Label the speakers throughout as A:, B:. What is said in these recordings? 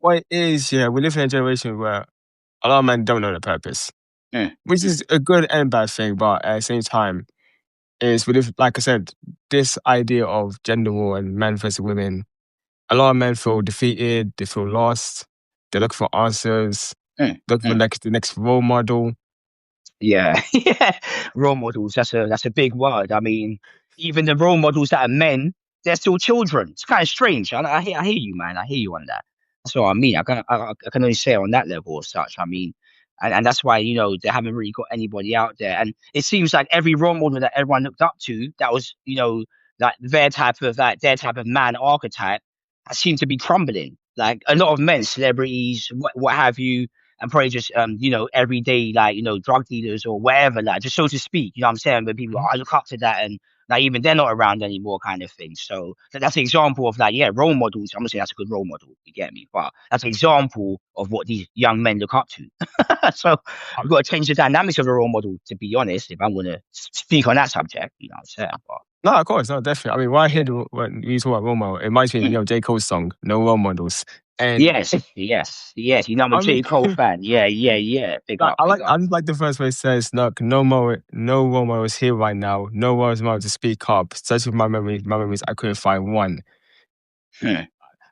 A: what it is, yeah, we live in a generation where a lot of men don't know their purpose,
B: Mm,
A: which is a good and bad thing. But at the same time, is we live, like I said, this idea of gender war and men versus women. A lot of men feel defeated. They feel lost. They look for answers.
B: mm,
A: Looking for
B: mm.
A: the next role model.
B: Yeah, yeah. Role models, that's a big word. I mean, even the role models that are men, they're still children. It's kind of strange. I hear you, man. I hear you on that. That's what I mean. I can only say on that level or such. I mean, and that's why, they haven't really got anybody out there. And it seems like every role model that everyone looked up to, that was, like their type of man archetype, seemed to be crumbling. Like a lot of men, celebrities, what have you, and probably just everyday, like, drug dealers or whatever, like, just so to speak, you know what I'm saying, where people, I look up to that, and like even they're not around anymore, kind of thing. So that's an example of, like, yeah, role models. I'm gonna say that's a good role model, you get me, but that's an example of what these young men look up to. So we've got to change the dynamics of the role model, to be honest, if I'm gonna speak on that subject, you know what I'm saying. But
A: No, of course, no, definitely. I mean, when I hear when you talk about role model, it reminds me of, J. Cole's song, No Role Models. And
B: yes, yes, yes, I'm a
A: I mean,
B: J. Cole fan. Yeah, yeah, yeah, big
A: like,
B: up, big up.
A: I just like the first way it says, look, no role models here right now. No role model to speak up. Searching for my memories, I couldn't find one.
B: Hmm.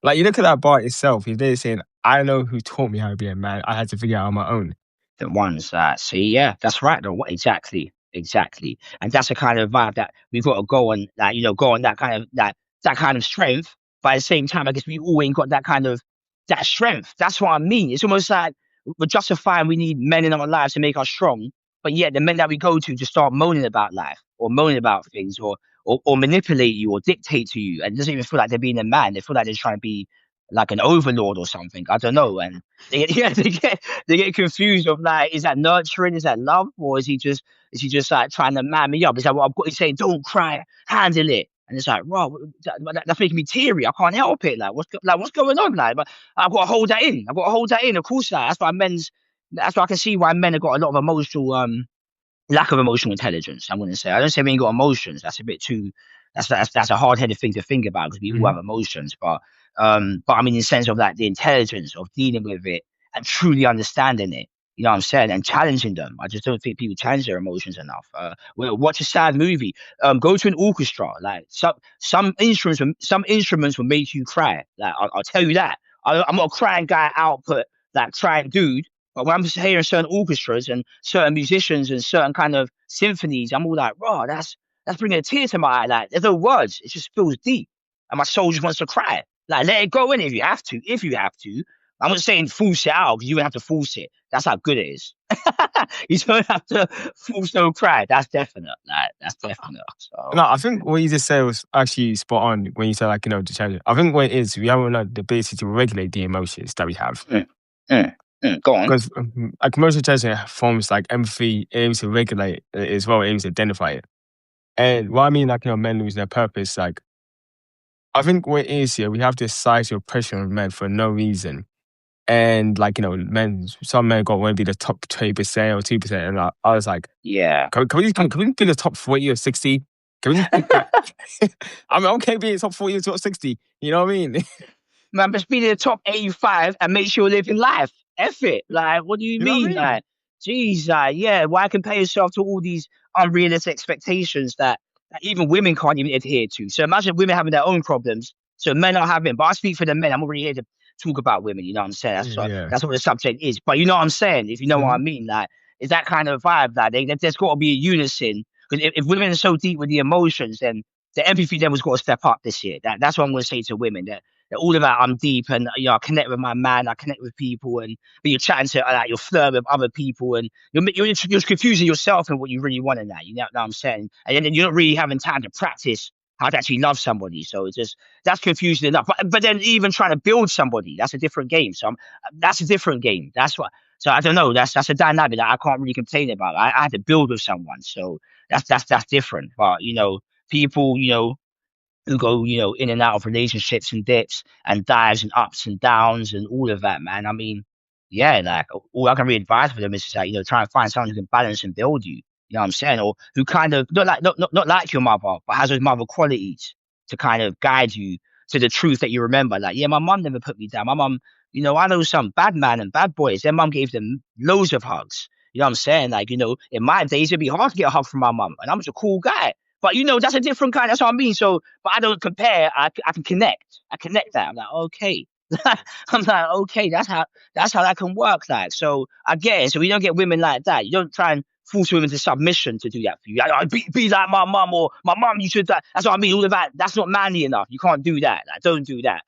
A: Like, you look at that bar itself, he's there saying, I know who taught me how to be a man. I had to figure it out on my own.
B: The ones that see, yeah, that's right. Though, exactly, and that's the kind of vibe that we've got to go on. Like, go on that kind of strength. But at the same time, I guess we all ain't got that strength. That's what I mean. It's almost like we're justifying we need men in our lives to make us strong, but yet the men that we go to just start moaning about life or moaning about things, or manipulate you or dictate to you, and it doesn't even feel like they're being a man. They feel like they're trying to be like an overlord or something. I don't know. And yeah, they get confused of, like, is that nurturing, is that love, or is he just like trying to man me up? It's like, well, I've got, he's saying, don't cry, handle it. And it's like, wow, that's making me teary. I can't help it. Like, what's going on? Like, but I've got to hold that in. I've got to hold that in. Of course, like, that's why I can see why men have got a lot of emotional lack of emotional intelligence. I'm going to say, I don't say we ain't got emotions. That's a bit too. That's a hard headed thing to think about, because we all
A: Mhm.
B: have emotions, but I mean, in the sense of, like, the intelligence of dealing with it and truly understanding it. You know what I'm saying? And challenging them. I just don't think people challenge their emotions enough. Watch a sad movie. Go to an orchestra. Like, some instruments will make you cry. Like, I'll tell you that. I'm not a crying guy output, like crying dude. But when I'm just hearing certain orchestras and certain musicians and certain kind of symphonies, I'm all like, "Raw, that's bringing a tear to my eye." Like, there's no words. It just feels deep, and my soul just wants to cry. Like, let it go in if you have to. If you have to. I'm not saying force it out, because you don't have to force it. That's how good it is. You don't have to force no cry. That's definite. Like, that's definite. So
A: No, I think what you just said was actually spot on when you said, like, the challenge. I think what it is, we haven't the ability to regulate the emotions that we have.
B: mm, mm, go on.
A: Because, like, emotional intelligence forms like empathy, it aims to regulate it as well, it aims to identify it. And what I mean, like, men losing their purpose, like, I think what it is here, we have this societal pressure on men for no reason. And, like, some men want to be the top 20% or 2%. And I was like,
B: Yeah.
A: can we be the top 40 or 60? Can we just pick that? I mean, okay, be the top 40 or top 60. You know what I mean?
B: Man, just be in the top 85 and make sure you're living life. F it. Like, what do you
A: You know what I
B: mean?
A: mean?
B: Like, geez, yeah, why compare yourself to all these unrealistic expectations that even women can't even adhere to? So imagine women having their own problems. So men are having, but I speak for the men. I'm already here to talk about women. You know what I'm saying?
A: Yeah.
B: That's what the subject is. But you know what I'm saying? If you know what I
A: Mhm.
B: mean, like, it's that kind of vibe. Like, there's got to be a unison. Because if women are so deep with the emotions, then the empathy level's got to step up this year. That's what I'm going to say to women. They're all about, I'm deep, and I connect with my man, I connect with people, but you're chatting to, like, you're flirting with other people, and you're confusing yourself and what you really want in that. You know what I'm saying? And then you're not really having time to practice how to actually love somebody. So it's just, that's confusing enough. But then even trying to build somebody, that's a different game. So that's a different game. That's what. So I don't know. That's a dynamic that I can't really complain about. I had to build with someone, so that's different. But people, who go, in and out of relationships and dips and dives and ups and downs and all of that, man. I mean, yeah, like, all I can really advise for them is just, like, try and find someone who can balance and build you. You know what I'm saying? Or who kind of not like your mother, but has those mother qualities to kind of guide you, to the truth that you remember. Like, yeah, my mum never put me down. My mum, I know some bad man and bad boys. Their mum gave them loads of hugs. You know what I'm saying? Like, in my days, it'd be hard to get a hug from my mum, and I'm just a cool guy. But that's a different kind. That's what I mean. So, but I don't compare. I can connect. I connect that. I'm like, okay. I'm like, okay, that's how that can work. Like, so I get it. So we don't get women like that. You don't try and force women to submission to do that for you. Be like my mum, or my mum. You should. That's what I mean. All of that. That's not manly enough. You can't do that. Like, don't do that.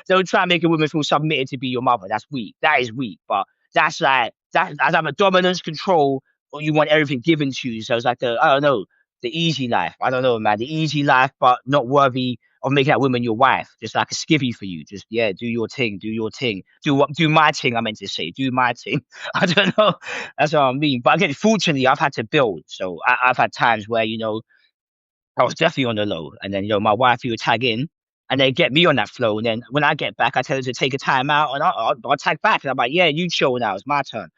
B: Don't try and make a woman feel submitted to be your mother. That's weak. That is weak. But that's like that's a dominance, control, or you want everything given to you. So it's like I don't know, the easy life. I don't know, man. The easy life, but not worthy of making that woman your wife. Just like a skivvy for you. Just, yeah, do your thing, do your thing. Do my thing, I meant to say. Do my thing. I don't know. That's what I mean. But again, fortunately, I've had to build. So I've had times where, I was definitely on the low. And then, my wife, would tag in and then get me on that flow. And then when I get back, I tell her to take a time out and I'll tag back. And I'm like, yeah, you chill now. It's my turn.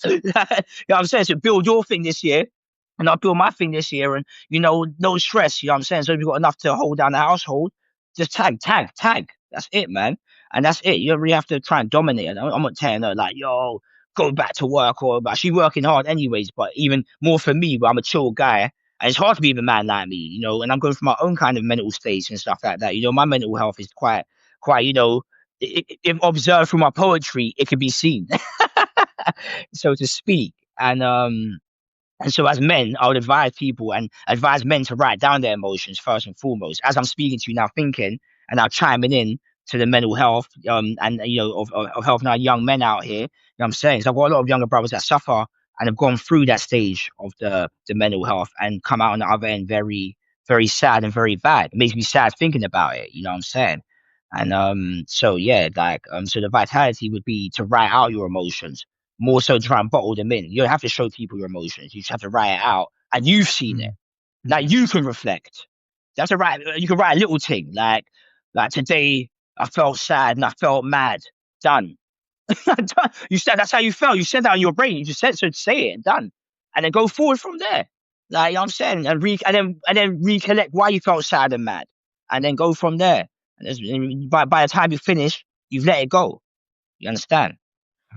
B: You know what I'm saying? So build your thing this year. And I'll build my thing this year, and no stress. You know what I'm saying? So if you've got enough to hold down the household, just tag, tag, tag. That's it, man. And that's it. You don't really have to try and dominate. And I'm not telling her like, yo, go back to work, but she's working hard anyways. But even more for me, where I'm a chill guy, and it's hard to be with a man like me, and I'm going through my own kind of mental states and stuff like that. My mental health is quite, if observed through my poetry, it can be seen, so to speak. And so, as men, I would advise men to write down their emotions first and foremost. As I'm speaking to you now, thinking and now chiming in to the mental health, and of helping our young men out here. You know what I'm saying? So I've got a lot of younger brothers that suffer and have gone through that stage of the mental health and come out on the other end very, very sad and very bad. It makes me sad thinking about it. You know what I'm saying? And so yeah, like so the vitality would be to write out your emotions more so to try and bottle them in. You don't have to show people your emotions. You just have to write it out, and you've seen it.
A: Mm.
B: Now you can reflect. You have to write. You can write a little thing like today I felt sad and I felt mad. Done. You said that's how you felt. You said that in your brain. You just said so. Say it. Done. And then go forward from there. Like, you know what I'm saying, and then recollect why you felt sad and mad, and then go from there. And by the time you finish, you've let it go. You understand?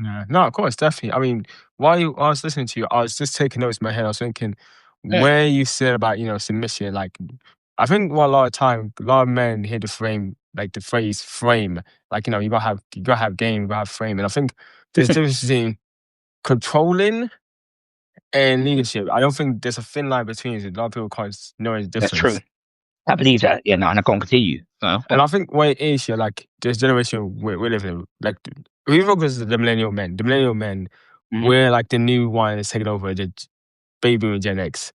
A: Yeah. No, of course, definitely. I mean, I was listening to you, I was just taking notes in my head. I was thinking
B: Mm.
A: where you said about, submission, like I think what a lot of time, a lot of men hear the phrase frame, like, you gotta have game, you gotta have frame. And I think there's a difference between controlling and leadership. I don't think there's a thin line between it. A lot of people can't know the
B: That's true.
A: difference.
B: I believe that. Yeah, no, and I can't continue.
A: And I think what it is, like this generation we're living in, like we focus on the millennial men. The millennial men,
B: Mhm.
A: we're like the new one that's taking over the baby boom Gen X.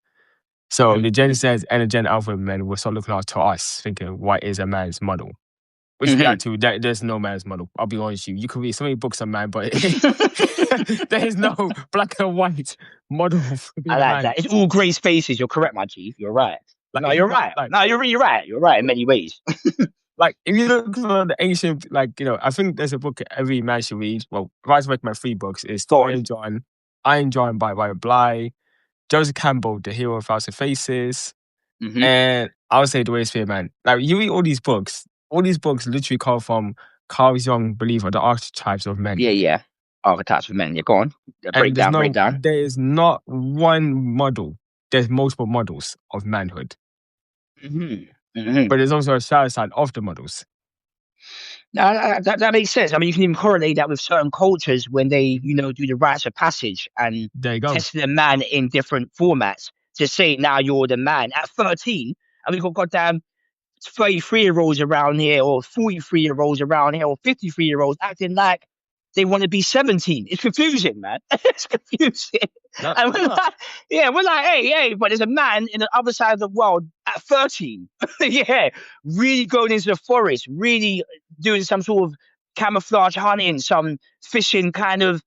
A: So
B: Mhm.
A: the Gen Z and the Gen Alpha men will start looking out to us, thinking, what is a man's model? Which
B: Mhm.
A: reality, there's no man's model. I'll be honest with you. You can read so many books on man, but there is no black and white model for
B: I
A: being a
B: like
A: man.
B: that. It's all grey spaces. You're correct, my chief. You're right.
A: Like
B: No,
A: if you
B: you're
A: look
B: right.
A: like
B: No, you're right. You're right in many ways.
A: like if you look for the ancient, I think there's a book every man should read. Well, if I was to recommend 3 books, it's
B: Go on.
A: Iron John by Bly, Joseph Campbell, The Hero of Thousand Faces,
B: Hmm.
A: and I would say The Way to Be a Man. Like you read all these books literally come from Carl Jung believer, the archetypes of men.
B: Yeah, yeah. Archetypes of men. Yeah, go on.
A: And
B: Break down.
A: there is not one model. There's multiple models of manhood.
B: Hmm. Hmm.
A: But there's also a shadow side of the models.
B: No, that makes sense. I mean, you can even correlate that with certain cultures when they, do the rites of passage and
A: There you go.
B: test the man in different formats to say now you're the man at 13. And we've got goddamn 33-year-olds around here, or 43-year-olds around here, or 53-year-olds acting like they want to be 17. It's confusing, man. It's confusing.
A: No,
B: And we're
A: no.
B: like, yeah, we're like, hey, but there's a man in the other side of the world at 13. Yeah, really going into the forest, really doing some sort of camouflage hunting, some fishing kind of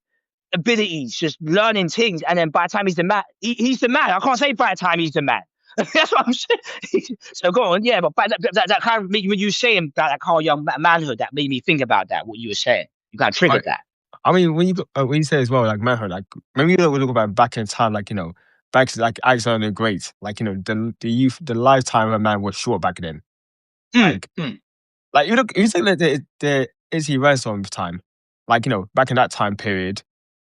B: abilities, just learning things. And then by the time he's the man, he's the man. I can't say by the time he's the man. That's what I'm saying. So go on, yeah, but that kind of made when you saying that Carl Young manhood, that made me think about that. What you were saying, you kind of
A: I,
B: triggered that.
A: I mean, when you say as well, like manhood, like maybe we look about back in time, like back to like Alexander the Great, like the lifetime of a man was short back then.
B: Mm,
A: Like
B: mm.
A: Like you think that the Izzy Renaissance time, like back in that time period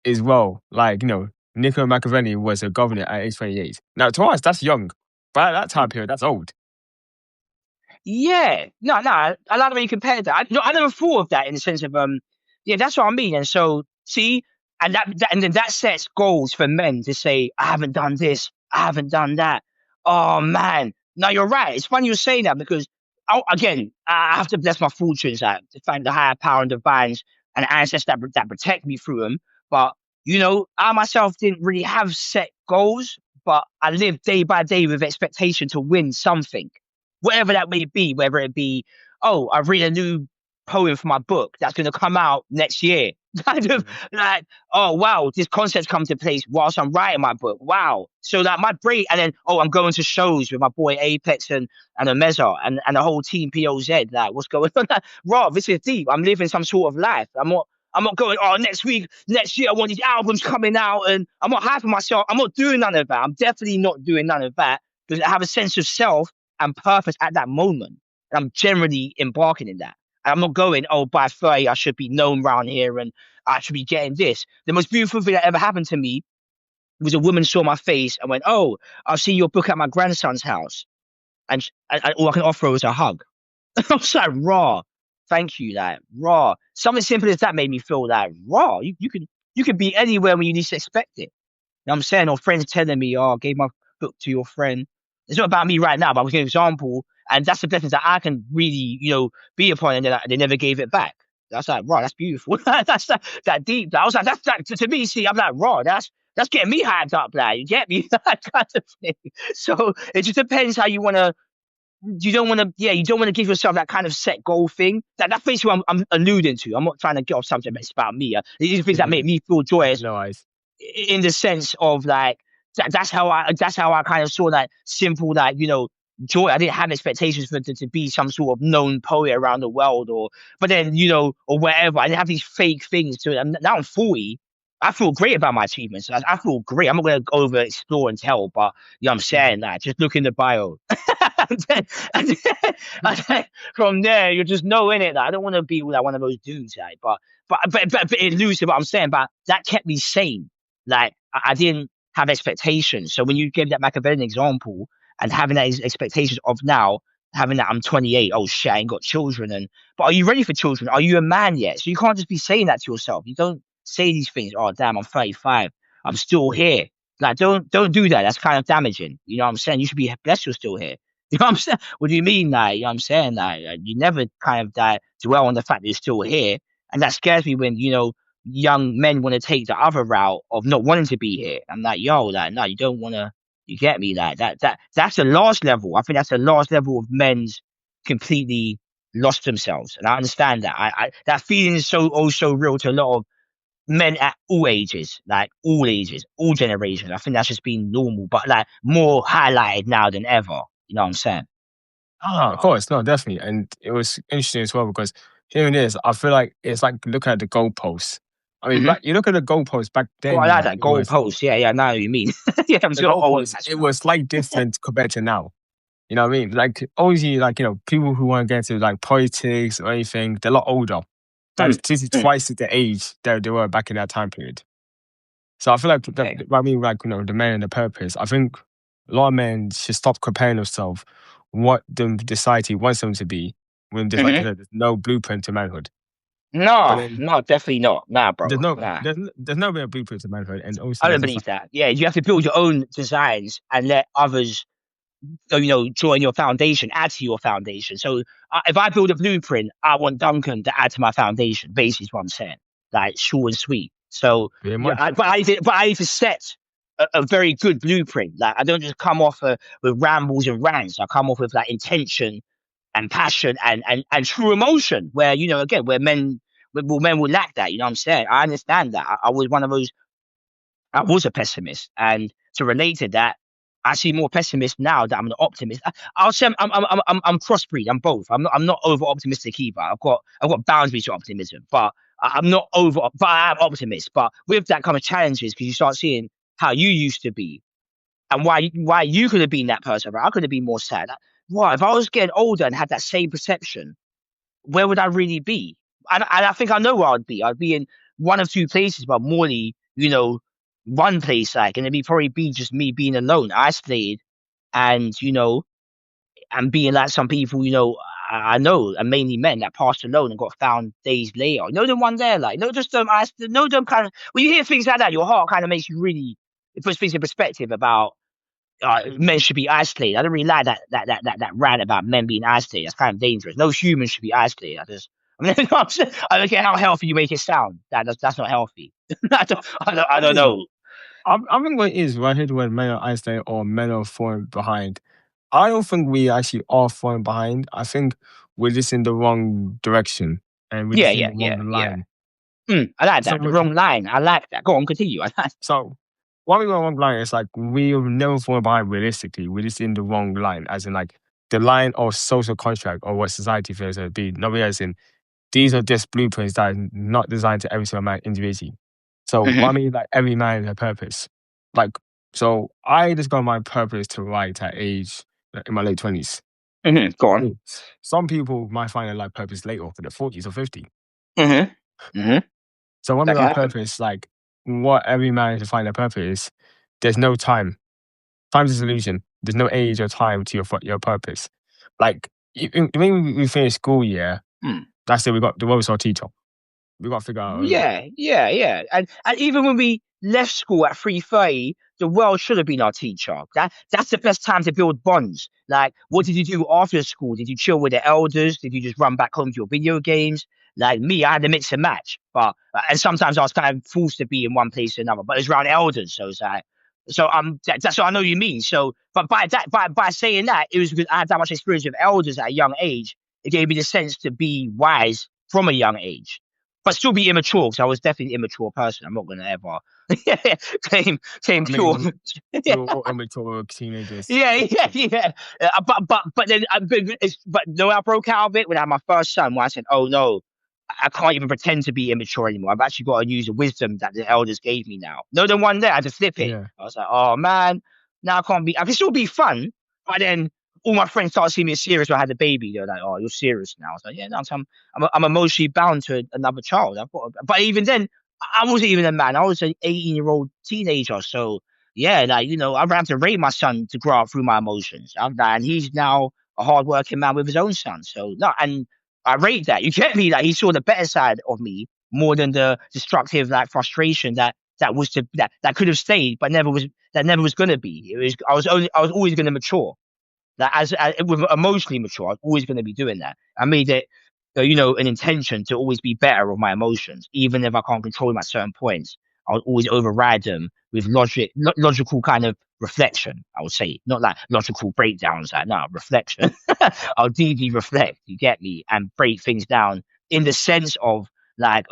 A: as well. Like Niccolo Machiavelli was a governor at age 28. Now to us that's young, but at that time period that's old.
B: Yeah, no, I like the way you compared that. I never thought of that in the sense of yeah, that's what I mean. And so, see, and then that sets goals for men to say, I haven't done this, I haven't done that. Oh man, no, you're right. It's funny you're saying that because again, I have to bless my fortunes, to thank the higher power and divines and ancestors that protect me through them. But I myself didn't really have set goals, but I lived day by day with expectation to win something, whatever that may be, whether it be, oh, I've read a new poem for my book that's going to come out next year. Kind of
A: Mhm.
B: like, oh, wow, this concept's come to place whilst I'm writing my book. Wow. So that my brain, and then, oh, I'm going to shows with my boy Apex and Ameza and the whole team POZ. Like, what's going on? Rob, this is deep. I'm living some sort of life. I'm not going, oh, next week, next year, I want these albums coming out, and I'm not hyping myself. I'm not doing none of that. I'm definitely not doing none of that because I have a sense of self and purpose at that moment. And I'm generally embarking in that. And I'm not going, oh, by 30, I should be known around here and I should be getting this. The most beautiful thing that ever happened to me was a woman saw my face and went, oh, I'll see your book at my grandson's house. And all I can offer her was a hug. I was like, raw. Thank you, like raw. Something simple as that made me feel like raw. You can be anywhere when you least expect it. You know what I'm saying? Or friends telling me, oh, I gave my book to your friend. It's not about me right now, but I'm giving an example. And that's the blessings that I can really, be upon, and then they never gave it back. That's like, right, that's beautiful. That's that deep. I was like, that's that to me, see, I'm like, raw, that's getting me hyped up, like, you get me? That kind of thing. So it just depends how you don't want to give yourself that kind of set goal thing. That's basically what I'm alluding to. I'm not trying to get off something that's about me. These are things that make me feel joyous
A: No eyes.
B: in the sense of like that's how I kind of saw that simple, like, joy. I didn't have expectations for it to be some sort of known poet around the world, or but then or whatever. I didn't have these fake things to it. And now I'm 40. I feel great about my achievements. I feel great. I'm not gonna go over explore and tell, but I'm saying that just look in the bio. and then, and then, and then from there, you just know in it that I don't want to be like one of those dudes, like, but it loses what I'm saying. But that kept me sane. Like I didn't have expectations. So when you gave that Machiavellian example and having that expectations of now, having that I'm 28, oh shit, I ain't got children, but are you ready for children? Are you a man yet? So you can't just be saying that to yourself. You don't say these things. Oh damn, I'm 35. I'm still here. Like don't do that. That's kind of damaging. You know what I'm saying? You should be blessed you're still here. You know what I'm saying? What do you mean? Like, you know what I'm saying? Like, you never kind of dwell on the fact that you're still here. And that scares me when, young men want to take the other route of not wanting to be here. I'm like, yo, like, no, you don't want to, you get me? Like, that's the last level. I think that's the last level of men's completely lost themselves. And I understand that. That feeling is so real to a lot of men at all ages, like all ages, all generations. I think that's just been normal, but like more highlighted now than ever. You know what I'm saying?
A: Ah, of course, no, definitely. And it was interesting as well because hearing this, I feel like it's like looking at the goalposts. I mean,
B: Mm-hmm.
A: you look at the goalposts back
B: Oh, I
A: then,
B: like
A: yeah,
B: that goal post. Yeah, yeah, I know what you mean. Yeah, I'm just
A: the
B: gonna own
A: goalposts,
B: that
A: it
B: now.
A: was like different compared to now. You know what I mean? Like obviously, like people who want to get into like politics or anything, they're a lot older.
B: Hmm.
A: Like this is
B: Hmm.
A: twice the age that they were back in that time period. So I feel like
B: Okay.
A: I mean, like the man and the purpose. I think a lot of men should stop comparing themselves what the society wants them to be when there's like
B: Hmm.
A: there's no blueprint to manhood. But
B: No,
A: then
B: no, definitely not. Nah, bro. Nah.
A: there's no real blueprint to manhood, and
B: I
A: obviously
B: don't
A: it's just
B: believe
A: like
B: that. Yeah, you have to build your own designs and let others, join your foundation, add to your foundation. So if I build a blueprint, I want Duncan to add to my foundation. Basically, is what I'm saying. Like short and sweet. So
A: very
B: yeah,
A: much.
B: but I need to set a very good blueprint. Like I don't just come off with rambles and rants. I come off with like intention and passion and true emotion. Where again, men will lack that. You know what I'm saying? I understand that. I was one of those. I was a pessimist, and to relate to that, I see more pessimist now that I'm an optimist. I'll say I'm crossbreed. I'm both. I'm not over optimistic either. I've got boundaries to optimism, but I'm not over. But I am optimist. But with that come of challenges because you start seeing how you used to be and why you could have been that person. Right? I could have been more sad. Right? If I was getting older and had that same perception, where would I really be? And I think I know where I'd be. I'd be in one of two places, but morely, one place like, and it'd probably be just me being alone, isolated, and and being like some people, I know, and mainly men that passed alone and got found days later. You know the one there, like, no, just I know them kind of. When you hear things like that, your heart kind of makes you really. It puts things in perspective about men should be isolated. I don't really like that rant about men being isolated. That's kind of dangerous. No human should be isolated. I mean, I don't care how healthy you make it sound. That's not healthy. I don't
A: Listen,
B: know.
A: I think what it is right here when men are isolated or men are falling behind. I don't think we actually are falling behind. I think we're just in the wrong direction and we're
B: Yeah,
A: just in
B: yeah,
A: the
B: yeah,
A: wrong
B: yeah.
A: line.
B: I like
A: So,
B: that. The wrong line. I like that. Go on, continue. I like.
A: so what we go wrong line is like we're never falling behind realistically. We're just in the wrong line, as in like the line of social contract or what society feels it to be. Not as in these are just blueprints that are not designed to every single man individually. So what I
B: Mm-hmm.
A: mean, like every man has a purpose. Like, so I just got my purpose to write at age in my late 20s.
B: Mm-hmm. Go on.
A: Some people might find their life purpose later for their 40s or 50.
B: Mm-hmm. Mm-hmm.
A: So when we
B: That can
A: got
B: happen.
A: purpose, like what every man to find their purpose, there's no time. Time's a solution. There's no age or time to your purpose. Like when we finish school year,
B: Hmm.
A: that's it. We got the world's our teacher. We got to figure out our own.
B: Yeah, yeah, yeah. And even when we left school at 3:30, the world should have been our teacher. That's the best time to build bonds. Like, what did you do after school? Did you chill with the elders? Did you just run back home to your video games? Like me, I had to mix and match. But and sometimes I was kind of forced to be in one place or another. But it's around elders, so it's like that's what I know you mean. So, but by saying that, it was because I had that much experience with elders at a young age. It gave me the sense to be wise from a young age but still be immature because I was definitely an immature person. I'm not gonna ever claim
A: I
B: pure.
A: mean, we were all immature teenagers.
B: Yeah, yeah, yeah. But then but the way I broke out of it when I had my first son, when I said, "Oh no, I can't even pretend to be immature anymore. I've actually got to use the wisdom that the elders gave me now." No, the one there, I had to flip it.
A: Yeah.
B: I was like, "Oh man, now I can't be. I can still be fun, but then." All my friends started seeing me as serious when I had a baby. They're like, "Oh, you're serious now." I was like, "Yeah, no, I'm emotionally bound to another child." But even then, I wasn't even a man. I was an 18-year-old teenager. So yeah, like I ran to raise my son to grow up through my emotions, and he's now a hardworking man with his own son. So no, and I rate that. You get me? Like he saw the better side of me more than the destructive like frustration that could have stayed, but never was gonna be. It was I was always gonna mature. That as with emotionally mature, I was always going to be doing that. I made it, an intention to always be better with my emotions, even if I can't control them at certain points. I would always override them with logical kind of reflection. I would say, not like logical breakdowns. Like no reflection. I'll deeply reflect. You get me, and break things down in the sense of like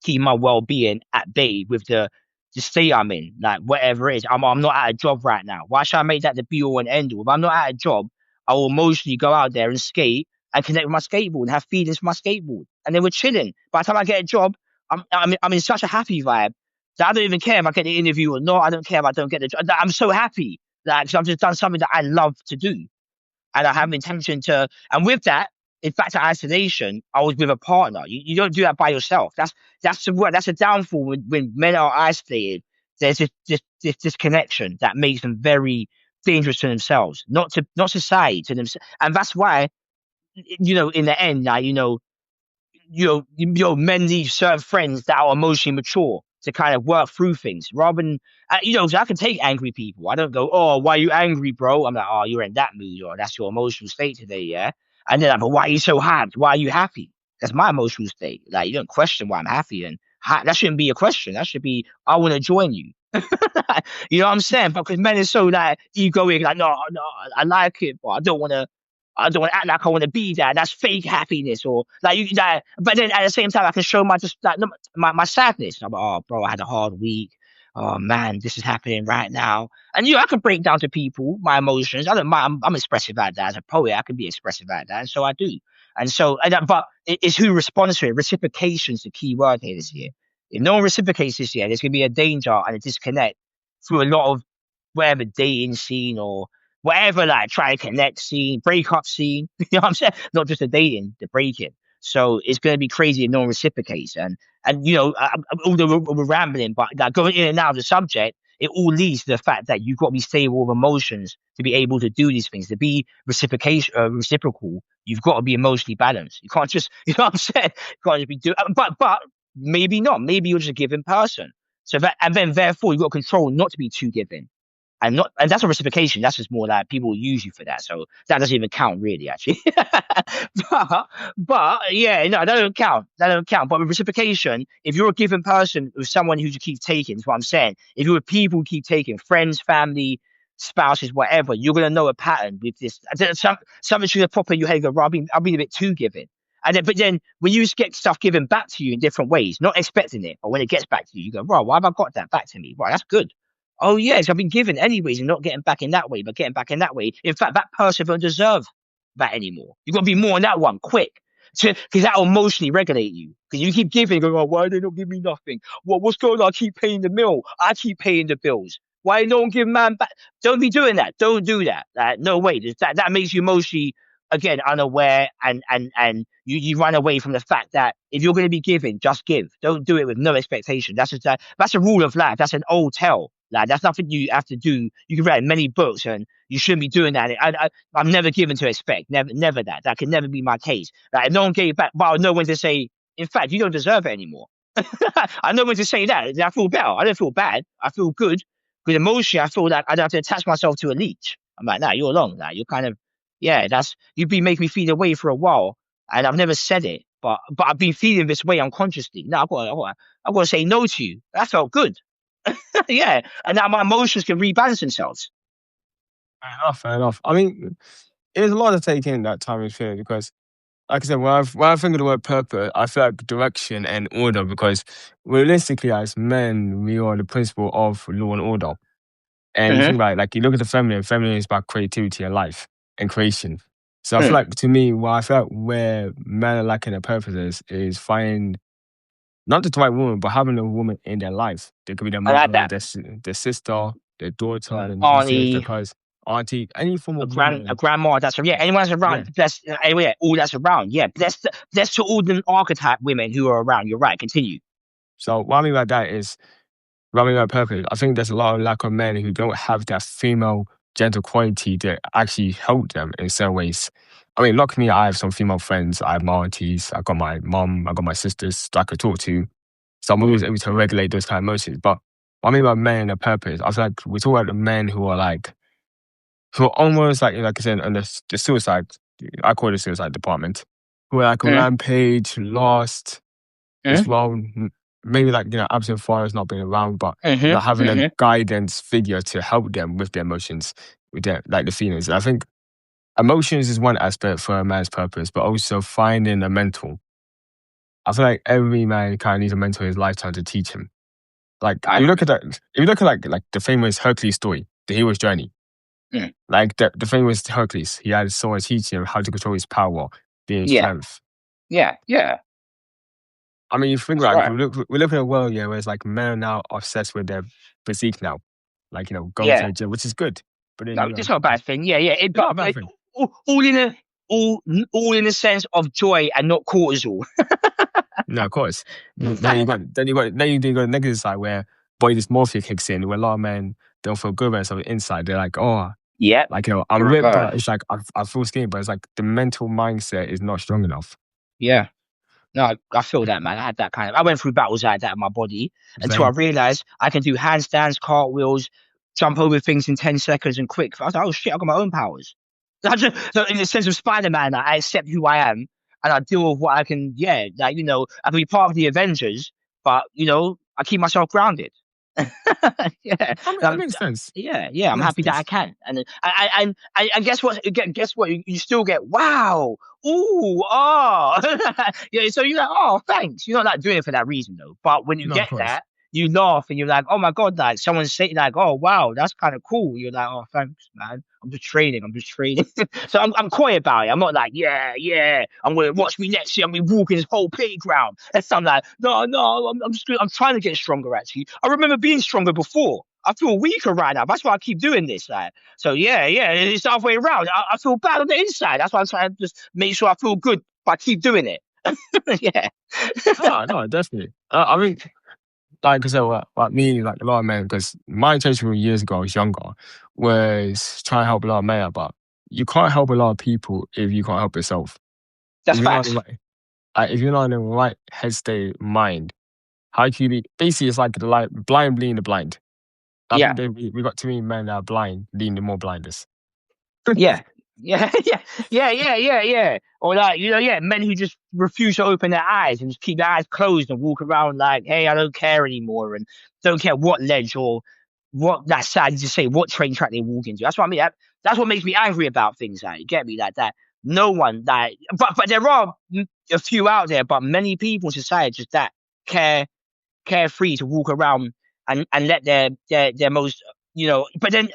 B: keep my well being at bay with the state I'm in, like whatever it is. I'm not at a job right now. Why should I make that the be all and end all? If I'm not at a job, I will emotionally go out there and skate and connect with my skateboard and have feelings for my skateboard. And then we're chilling. By the time I get a job, I'm in such a happy vibe that I don't even care if I get the interview or not. I don't care if I don't get the job. I'm so happy. Like, 'cause I've just done something that I love to do and I have intention to. And with that, in fact, to isolation, I was with a partner. You don't do that by yourself. That's the word. That's a downfall when men are isolated. There's this disconnection that makes them very dangerous to themselves, not society to themselves, and that's why in the end, like men need certain friends that are emotionally mature to kind of work through things rather than, 'cause I can take angry people. I don't go, oh, why are you angry, bro? I'm like, oh, you're in that mood or that's your emotional state today, yeah? And then I'm like, but why are you so happy? Why are you happy? That's my emotional state. Like, you don't question why I'm happy. And that shouldn't be a question. That should be, I want to join you. You know what I'm saying? Because men are so like egoic, like, no, no, I like it, but I don't want to act like I want to be that. That's fake happiness, or like you. Like, but then at the same time, I can show my just like my sadness. I'm like, oh, bro, I had a hard week. Oh man, this is happening right now. And I can break down to people my emotions. I don't mind. I'm expressive like that as a poet. I can be expressive like that, and so I do. And so, but it's who responds to it. Reciprocation is the key word here this year. If no one reciprocates this year, there's going to be a danger and a disconnect through a lot of whatever dating scene or whatever, like try to connect scene, breakup scene. You know what I'm saying? Not just the dating, the breaking. So it's gonna be crazy if no one reciprocates. And although we're rambling, but like going in and out of the subject, it all leads to the fact that you've got to be stable with emotions to be able to do these things. To be reciprocal, you've got to be emotionally balanced. You can't just, you know what I'm saying? You can't just be doing, but maybe not. Maybe you're just a giving person. So that, and then therefore you've got control not to be too giving. And that's a reciprocation. That's just more like people use you for that. So that doesn't even count really, actually. but yeah, no, that don't count. That don't count. But with reciprocation, if you're a given person with someone who you keep taking, is what I'm saying. If you're with people who keep taking, friends, family, spouses, whatever, you're gonna know a pattern with this. Something should have popped in your head. Go, well, I've been a bit too giving. But then when you get stuff given back to you in different ways, not expecting it, but when it gets back to you, you go, right, why have I got that back to me? Right, that's good. Oh yes, I've been given anyways and not getting back in that way, but getting back in that way. In fact, that person don't deserve that anymore. You've got to be more on that one, quick. Because that'll emotionally regulate you. Because you keep giving, going, oh, why they not give me nothing? What's going on? I keep paying the bill. I keep paying the bills. Why no one give man back? Don't be doing that. Don't do that. No way. That makes you emotionally again unaware and you run away from the fact that if you're going to be giving, just give. Don't do it with no expectation. That's a rule of life. That's an old tale. Like that's nothing you have to do. You can read many books and you shouldn't be doing that. I'm never given to expect. Never that. That can never be my case. Like if no one gave back, but I know when to say, in fact, you don't deserve it anymore. I know when to say that. I feel better. I don't feel bad. I feel good. Because emotionally, I feel like I don't have to attach myself to a leech. I'm like, nah, you're alone. Like, you're kind of, yeah, you've been making me feel the way for a while. And I've never said it, but I've been feeling this way unconsciously. Now I've got to say no to you. That felt good. Yeah. And now my emotions can rebalance themselves.
A: Fair enough, fair enough. I mean, it's a lot to take in that time and period because, like I said, when I think of the word purpose, I feel like direction and order because realistically, as men, we are the principle of law and order. And you
B: Mm-hmm.
A: think about it, like you look at the feminine is about creativity and life and creation. So I feel
B: Mm.
A: like to me, I feel like where men are lacking their purposes is finding not just the right woman, but having a woman in their life. They could be their
B: I like
A: mother,
B: that.
A: their sister, their daughter, their nieces, their
B: Auntie,
A: cousins, auntie, any form
B: a
A: of woman.
B: a grandma. That's yeah. Anyone that's
A: Yeah.
B: around, bless. Anyway, yeah, all that's around. Yeah, bless to all the archetype women who are around. You're right. Continue.
A: So what I mean by that is running on purpose. I think there's a lot of lack of men who don't have that female gentle quality to actually help them in certain ways. I mean, luckily, I have some female friends. I have my aunties. I got my mom. I got my sisters that I could talk to. So I'm always able to regulate those kind of emotions. But what I mean by men and purpose, I feel like we talk about the men who are almost like I said, on the suicide. I call it the suicide department. Who are like
B: Mm,
A: rampage, lost, as
B: mm,
A: well. Maybe absent fathers not being around, but
B: mm-hmm,
A: having a
B: mm-hmm.
A: guidance figure to help them with their emotions, with their the feelings. I think emotions is one aspect for a man's purpose, but also finding a mentor. I feel like every man kind of needs a mentor in his lifetime to teach him. Like
B: I
A: you look
B: agree.
A: at that, if you look at like the famous Hercules story, the hero's journey.
B: Mm,
A: Like the famous Hercules, he had someone teaching him how to control his power, being his
B: yeah,
A: strength.
B: yeah, yeah.
A: I mean, you think
B: That's
A: like
B: right.
A: we live in a world, yeah, where it's like men are now obsessed with their physique now, like going to
B: Yeah.
A: the gym, which is good. But then
B: No, it's not a bad thing. Yeah, yeah.
A: it's not a bad thing.
B: All in a all in a sense of joy and not cortisol.
A: No, of course. Then you got the negative side where body dysmorphia kicks in, where a lot of men don't feel good about themselves inside. They're like, oh,
B: Yep.
A: I'm ripped,
B: Uh,
A: but it's like I feel skinny, but it's like the mental mindset is not strong enough.
B: yeah. No, I feel that, man. I had that kind of. I went through battles like that in my body until I
A: Same.
B: realized I can do handstands, cartwheels, jump over things in 10 seconds and quick. I was like, oh shit, I got my own powers. So in the sense of Spider-Man, I accept who I am and I deal with what I can. Yeah, like I can be part of the Avengers, but I keep myself grounded. Yeah,
A: I mean, it
B: um,
A: makes sense.
B: yeah, yeah.
A: It
B: I'm
A: makes
B: happy that I
A: sense.
B: can, and guess what? Guess what? You still get wow, ooh, oh, yeah. So you're like, oh, thanks. You're not like doing it for that reason though. But when you
A: No, of
B: get
A: course.
B: that, you laugh and you're like, oh my god, like someone's saying like, oh wow, that's kind of cool. You're like, oh, thanks, man. I'm just training. I'm just training. So I'm coy about it. I'm not like, yeah, yeah. I'm gonna watch me next year. I'm gonna be walking this whole playground. And so I'm like, no, no. I'm trying to get stronger. Actually, I remember being stronger before. I feel weaker right now. That's why I keep doing this. Like, so yeah, it's the other way around. I feel bad on the inside. That's why I'm trying to just make sure I feel good, but I keep doing it. Yeah,
A: No, no, definitely. I mean, like I said, like me, like a lot of men, because my intention from years ago, I was younger, was trying to help a lot of men out, but you can't help a lot of people if you can't help yourself.
B: that's
A: If you're not in
B: facts.
A: the right, if you're not in the right head state mind, how can you be? Basically, it's like the blind leading the blind. I
B: Yeah.
A: think we got too many men that are blind leading the more blinders.
B: Yeah. Yeah, yeah. Or like, men who just refuse to open their eyes and just keep their eyes closed and walk around like, hey, I don't care anymore and don't care what ledge or what that side to say, what train track they walk into. That's what I mean. That's what makes me angry about things like you get me like that. No one that but there are a few out there, but many people in society just that care carefree to walk around and let their most but then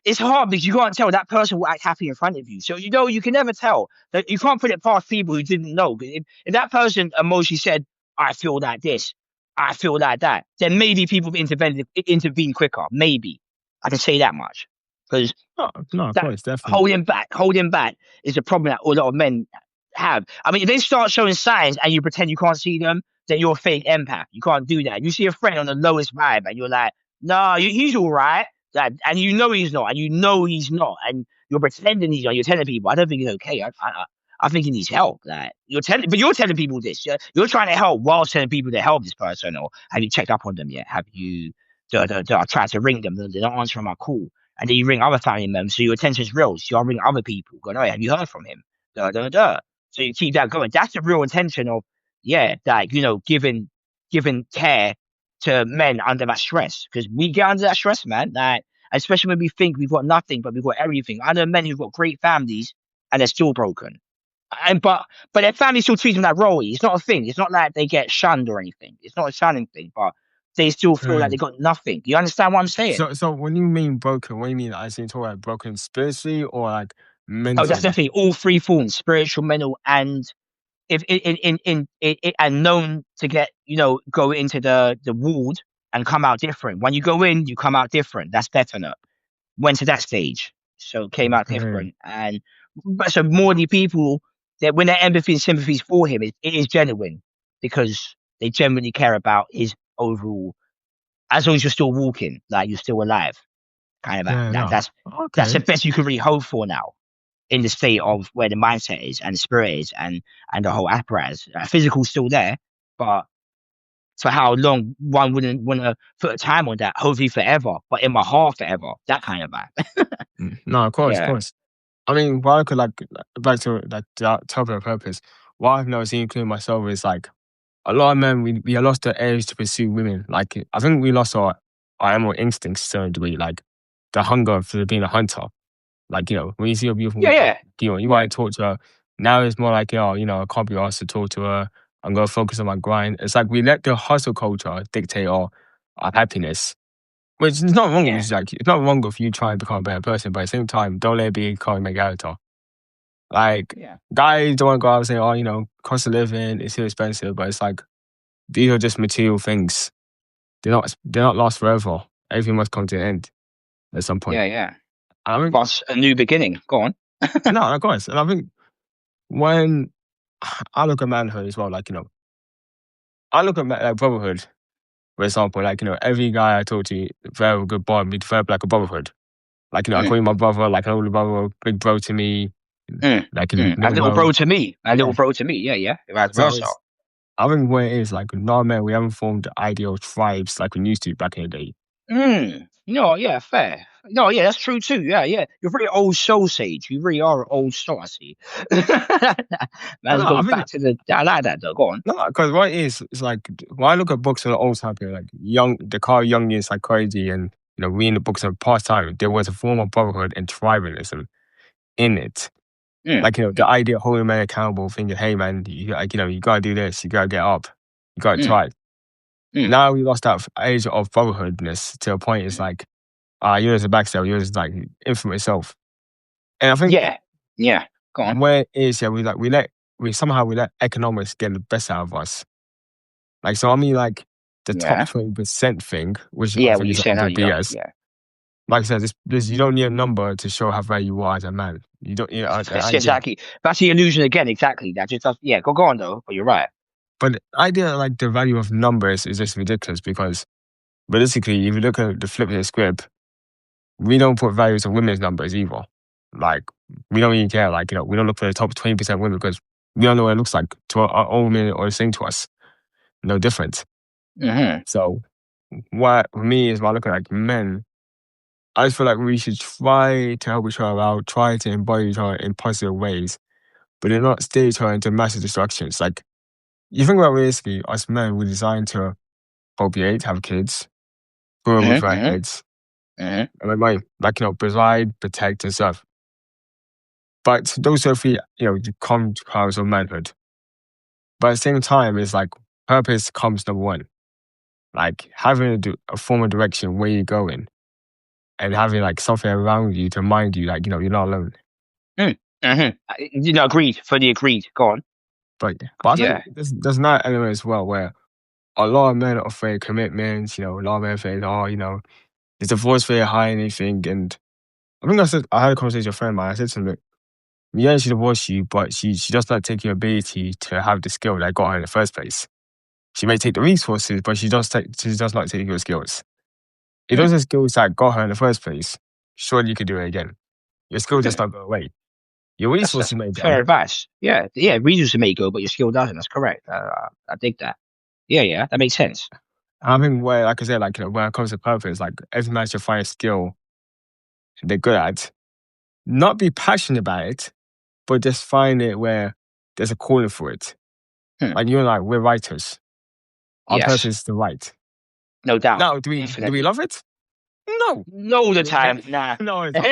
B: it's hard because you can't tell that person will act happy in front of you, so you can never tell that. You can't put it past people who didn't know. If that person emotionally said, I feel like this, I feel like that, then maybe people intervene quicker, maybe. I can say that much because
A: No, no, of
B: that
A: course, definitely.
B: holding back is a problem that a lot of men have. I mean, if they start showing signs and you pretend you can't see them, then you're a fake empath. You can't do that. You see a friend on the lowest vibe and you're like, no, he's all right. And you know he's not, and you know he's not, and you're pretending he's not. You're telling people, I don't think he's okay. I think he needs help. Like you're telling people this. You're trying to help while telling people to help this person. Or have you checked up on them yet? Have you? I tried to ring them. They're not answering my call. And then you ring other family members, so your attention's real. So you'll ring other people, going, oh, have you heard from him? Da, da, da. So you keep that going. That's the real intention of, like, giving care to men under that stress. Because we get under that stress, man. Like, especially when we think we've got nothing, but we've got everything. I know men who've got great families and they're still broken. And but their family still treats them like royalty. It's not a thing. It's not like they get shunned or anything. It's not a shunning thing, but they still feel like they
A: Mm.
B: got nothing. You understand what I'm saying?
A: So when you mean broken, what do you mean? I see talk about broken spiritually or like
B: Oh, that's
A: mentally?
B: definitely all three forms: spiritual, mental, and if and known to get go into the ward and come out different. When you go in, you come out different. That's definite. Went to that stage, so came out
A: Okay.
B: different. And but so more the people that when their empathy and sympathy for him, it is genuine because they genuinely care about his overall. As long as you're still walking, like you're still alive, kind of
A: Yeah,
B: that.
A: no.
B: That's the
A: Okay.
B: best you can really hope for now in the state of where the mindset is and the spirit is and the whole apparatus. Physical's still there, but for how long one wouldn't want to put a time on that. Hopefully forever, but in my heart forever. That kind of vibe.
A: No, of course, of
B: Yeah,
A: course. I mean, what I could like back to like the topic of purpose. What I've noticed, including myself, is like a lot of men we lost the urge to pursue women. Like I think we lost our animal instincts to a degree, like the hunger for being a hunter. Like, when you see a beautiful
B: yeah,
A: woman,
B: yeah,
A: you
B: yeah,
A: want to talk to her. Now it's more like, I can't be asked to talk to her. I'm going to focus on my grind. It's like we let the hustle culture dictate our happiness, which is not wrong.
B: yeah,
A: It's not wrong if you try and become a better person, but at the same time, don't let it be a make character. Like,
B: yeah,
A: guys don't want to go out and say, cost of living is too expensive, but it's like, these are just material things. They're not last forever. Everything must come to an end at some point.
B: yeah.
A: I mean,
B: Plus a new beginning. Go on.
A: no, of course. And I think when I look at manhood as well, like, I look at like brotherhood, for example, like, every guy I talk to, very good bond, we develop like a brotherhood. Like, I
B: Mm,
A: call you my brother, like an older brother, big bro to me, like a
B: A
A: little
B: little
A: bro.
B: bro to me. A little
A: Yeah.
B: bro to me. Yeah. Vice
A: So
B: versa.
A: it's, I think what it is, like, no man, we haven't formed ideal tribes like we used to back in the day.
B: No, yeah, fair. No, yeah, that's true too. Yeah. You're very old soul sage. You really are an old soul, I see.
A: No,
B: Man,
A: no, I
B: goes
A: think,
B: back to I like that though. Go on.
A: no, because what it is, it's like, when I look at books of the old time period, like, the Carl Jungian psychology and, reading the books of past time, there was a form of brotherhood and tribalism in it.
B: Mm,
A: Like, the idea of holding a man accountable, thinking, hey, man, you got to do this, you got to get up, you got to
B: mm,
A: try.
B: mm,
A: Now we lost that age of brotherhoodness to a point. It's
B: mm.
A: like, you're just a backstab, you're just like infant itself. And I think
B: Yeah. Go on.
A: where it is, yeah, we somehow we let economics get the best out of us. Like, so I mean, like, the top
B: Yeah.
A: 20% thing, which I
B: Yeah, what
A: think
B: you're
A: is a
B: saying
A: complete
B: earlier.
A: BS.
B: Yeah.
A: Like I said, you don't need a number to show how valuable you are as a man. You don't, the idea.
B: Exactly. That's the illusion again. Exactly. That just does, yeah. Go on though. But you're right.
A: But the idea like the value of numbers is just ridiculous because realistically, if you look at the flip of the script, we don't put values on women's numbers either. Like, we don't even care. Like, we don't look for the top 20% women because we don't know what it looks like to our own women or the same to us. No different.
B: Hmm.
A: So, what for me is when I look at like men, I just feel like we should try to help each other out, try to embody each other in positive ways, but do not steer each other into massive destructions. Like, you think about realistically, us men, we're designed to procreate, have kids, grow with our
B: Hmm.
A: heads,
B: Hmm.
A: and like, provide, protect, and serve. But those are three, you come to powers of manhood. But at the same time, it's like purpose comes number one. Like having a form of direction where you're going and having like something around you to remind you, like, you're not alone.
B: Mm. Hmm. Agreed. Fully agreed. Go on.
A: But I think
B: Yeah.
A: there's another element as well where a lot of men are afraid of commitments, a lot of men think, oh, is the divorce very high and anything. And I think I had a conversation with a friend of mine. I said to him, look, yeah, she divorced you, but she does not take your ability to have the skill that got her in the first place. She may take the resources, but she does not take your skills. If
B: Mm.
A: those are skills that got her in the first place, surely you could do it again. Your skill does
B: Mm.
A: not go away. Your
B: That's a
A: resources may
B: fair
A: go.
B: advice. Yeah. Yeah. Reasons may go, but your skill doesn't. That's correct. I dig that. Yeah. Yeah. That makes sense.
A: I think where, like I said, like, when it comes to purpose, like every man should find a skill they're good at, not be passionate about it, but just find it where there's a calling for it.
B: Hmm.
A: Like you and I, we're writers. Our purpose
B: Yes.
A: is to write.
B: No doubt.
A: Now, do we
B: Definitely.
A: love it? No.
B: Not all the time. Nah.
A: No, it's not.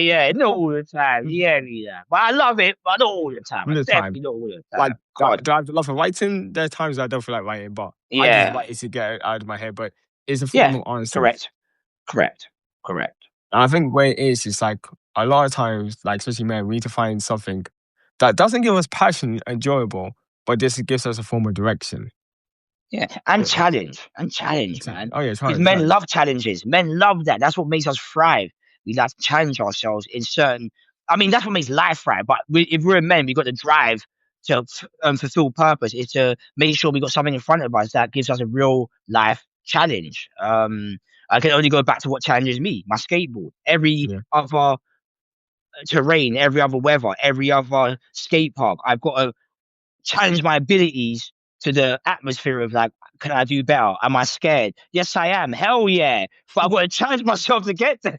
B: Yeah. Not all the time. Yeah. Yeah. But I love it, but not all the time.
A: All the time.
B: Definitely not all the
A: Like,
B: time. God.
A: do I have the love for writing? There are times I don't feel like writing, but I just
B: Yeah.
A: write it to get it out of my head. But it's a form
B: Yeah.
A: of honesty.
B: Correct. Correct. Correct.
A: And I think where it is, it's like a lot of times, like especially men, we need to find something that doesn't give us passion, enjoyable, but just gives us a form of direction.
B: Yeah,
A: Yeah.
B: and challenge, man.
A: Oh yeah,
B: Because
A: challenge,
B: men
A: challenge.
B: love challenges. Men love that. That's what makes us thrive. We like to challenge ourselves in certain. I mean, that's what makes life thrive. But if we're men, we got the drive to fulfill purpose. Is to make sure we got something in front of us that gives us a real life challenge. I can only go back to what challenges me: my skateboard. Every
A: Yeah.
B: other terrain, every other weather, every other skate park, I've got to challenge my abilities to the atmosphere of like, can I do better? Am I scared? Yes, I am. Hell yeah! But I've got to challenge myself to get there.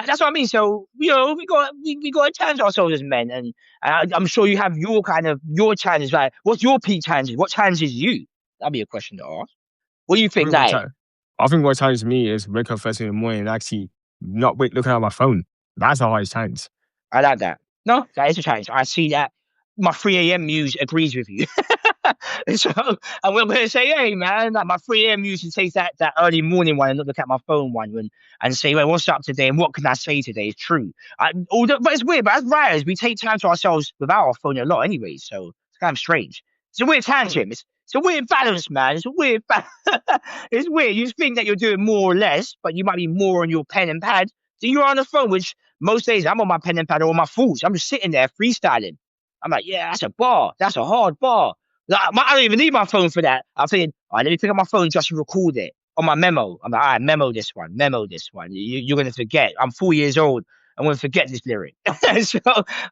B: That's what I mean. So we got to challenge ourselves as men, and I'm sure you have your kind of your challenges. Like, what's your peak challenges? What challenges you? That'd be a question to ask. What do you
A: I
B: think,
A: think what
B: like?
A: cha- I think what challenges me is wake up first thing in the morning and actually not looking at my phone. That's a hard challenge.
B: I like that. No, that is a challenge. I see that. My 3 a.m. muse agrees with you. So I'm going to say, hey man, like my 3 a.m. used to take that early morning one and not look at my phone one and say, well, what's up today and what can I say today? It's true. But it's weird. But as writers, we take time to ourselves without our phone a lot anyway. So it's kind of strange. It's a weird tangent. It's a weird balance, man. It's a weird. It's weird. You think that you're doing more or less, but you might be more on your pen and pad. So you're on the phone, which most days I'm on my pen and pad or on my thoughts. I'm just sitting there freestyling. I'm like, yeah, that's a bar. That's a hard bar. Like, I don't even need my phone for that. I'm thinking, all right, let me pick up my phone just to record it on my memo. I'm like, all right, memo this one, memo this one. You're going to forget. I'm 4 years old. I'm going to forget this lyric. So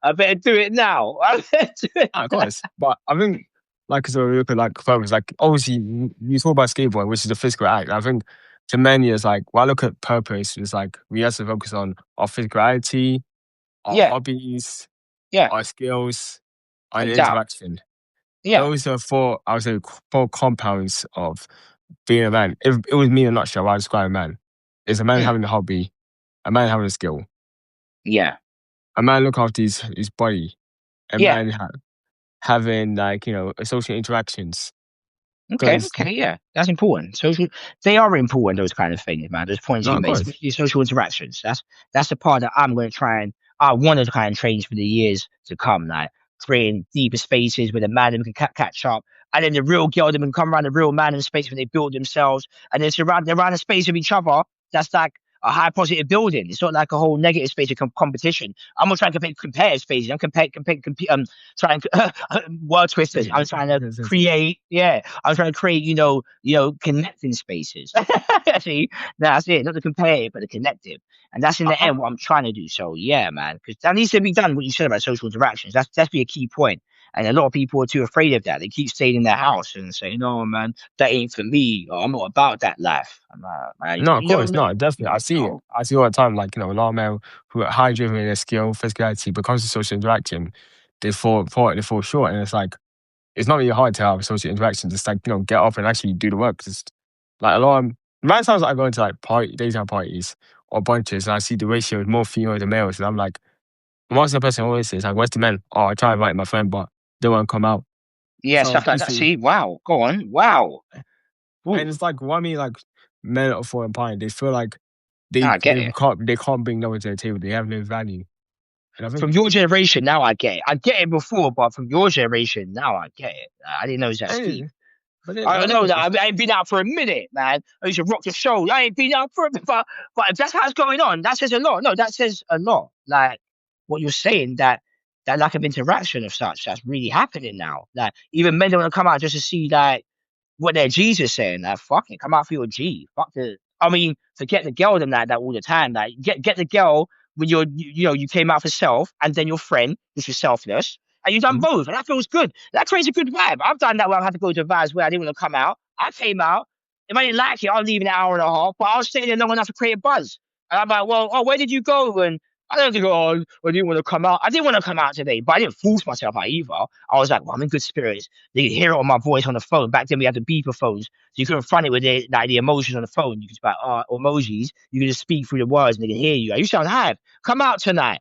B: I better do it now. I better do it
A: Of
B: now.
A: course. But I think, like, so we look at like purpose, like obviously you talk about skateboarding, which is a physical act. I think to many it's like when I look at purpose, it's like we have to focus on our physicality, our
B: Yeah,
A: hobbies,
B: yeah,
A: our skills,
B: no
A: and
B: doubt.
A: interaction.
B: Yeah.
A: Those are four, I would say, four compounds of being a man. If it was me in a nutshell, I describe a man. It's a man
B: Mm,
A: having a hobby, a man having a skill,
B: yeah.
A: a man looking after his body, a
B: Yeah.
A: man having like, social interactions.
B: Okay,
A: Because,
B: okay, yeah, that's important. Social, they are important. Those kind of things, man. Those points
A: no,
B: you
A: of
B: made,
A: course.
B: especially social interactions. That's the part that I'm going to try and I want to try and change for the years to come. Like creating deeper spaces with a man who can catch up. and then the real girl them come around the real man in space when they build themselves, and then they're around the space of each other. That's like a high positive building. It's not like a whole negative space of competition. I'm not trying to compare spaces. I'm trying word twisters. I'm trying to create. Yeah, I'm trying to create. Connecting spaces. See, that's it. Not the competitive, but the connective. And that's in the
A: I,
B: end what I'm trying to do. So yeah, man, because that needs to be done. What you said about social interactions. That's be a key point. And a lot of people are too afraid of that. They keep staying in their house and saying, "No, man, that ain't for me. Or I'm not about that life." I'm like, man,
A: no, of
B: you know,
A: course, no, definitely. I see it.
B: no.
A: I see all the time. Like a lot of men who are high driven in their skill, physicality, but comes to social interaction, they fall short, and it's like it's not really hard to have social interaction. Just like get up and actually do the work. Just like a lot of many times I go into like daytime parties or bunches, and I see the ratio is more female than males, and I'm like, most of the person always says like, "Where's the men?" Oh, I try to invite my friend, but they won't come out.
B: Yeah,
A: So
B: stuff like that.
A: obviously,
B: See, wow, go on, wow. Ooh,
A: and it's like why me like men are falling behind. They feel like
B: now
A: they
B: I get
A: they
B: it.
A: can't bring no one to the table. They have no value, and I think
B: From your generation, now I get it. I get it before, but from your generation, now I get it. I didn't know it was that steep.
A: eh, but then,
B: I
A: I
B: don't
A: don't
B: know
A: know.
B: that I ain't been out for a minute, man. I used to rock the show. I ain't been out for a minute, but if that's how it's going on, that says a lot. No, that says a lot. Like what you're saying, that lack of interaction of such that's really happening now. Like even men don't want to come out just to see like what their G's are saying. Like fuck it, come out for your G. Fuck the. I mean, forget the girl and that all the time. Like get the girl when you came out for self, and then your friend, which was selfless, and you done
A: Mhm.
B: both, and that feels good. That creates a good vibe. I've done that where I've had to go to vibes where I didn't want to come out. I came out. If I didn't like it, I'll leave in an hour and a half, but I was staying there long enough to create a buzz. And I'm like, well, where did you go? And I don't think, I didn't want to come out. I didn't want to come out today, but I didn't force myself out either. I was like, well, I'm in good spirits. They could hear it on my voice on the phone. Back then, we had the beeper phones, so you couldn't front it with the emotions on the phone. You could just or emojis. You could just speak through the words, and they can hear you. Like, you sound hype. Come out tonight.